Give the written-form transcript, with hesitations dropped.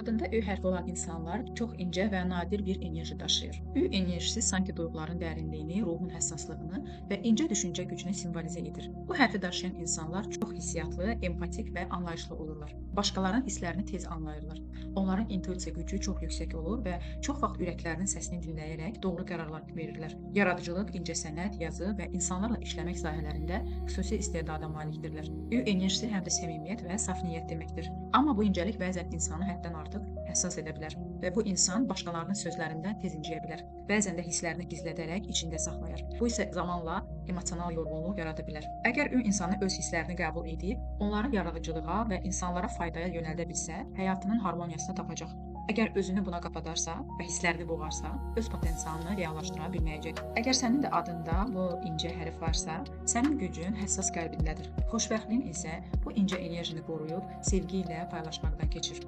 Adında Ü hərfi olan insanlar çox incə və nadir bir enerji daşıyır. Ü enerjisi sanki duyğuların dərinliyini, ruhun həssaslığını və incə düşüncə gücünü simvolizə edir. Bu hərfi daşıyan insanlar çox hissiyatlı, empatik və anlayışlı olurlar. Başqalarının hisslərini tez anlayırlar. Onların intuisiya gücü çox yüksək olur və çox vaxt ürəklərinin səsini dinləyərək doğru qərarlar verirlər. Yaradıcılıq, incəsənət, yazı və insanlarla işləmək sahələrində xüsusi istedada malikdirlər. Ü enerjisi həm də səmimiyyət və saf niyyət deməkdir. Amma bu incəlik bəzən insanı həddən artıq həssas edə bilər və bu insan başqalarının sözlərindən tez inciyə bilər. Bəzən də hisslərini gizlədərək içində saxlayır. Bu isə zamanla emosional yorğunluq yarada bilər. Əgər Ü insanı öz hisslərini qəbul edib, onları yaradıcılığa və insanlara faydaya yönəldə bilsə, həyatının harmoniyasını tapacaq. Əgər özünü buna qapadarsa və hisslərini boğarsa, öz potensialını reallaşdıra bilməyəcək. Əgər sənin də adında bu incə hərf varsa, sənin gücün həssas qəlbindədir. Xoşbəxtliyin isə bu incə enerjini qoruyub sevgi ilə paylaşmaqdan keçir.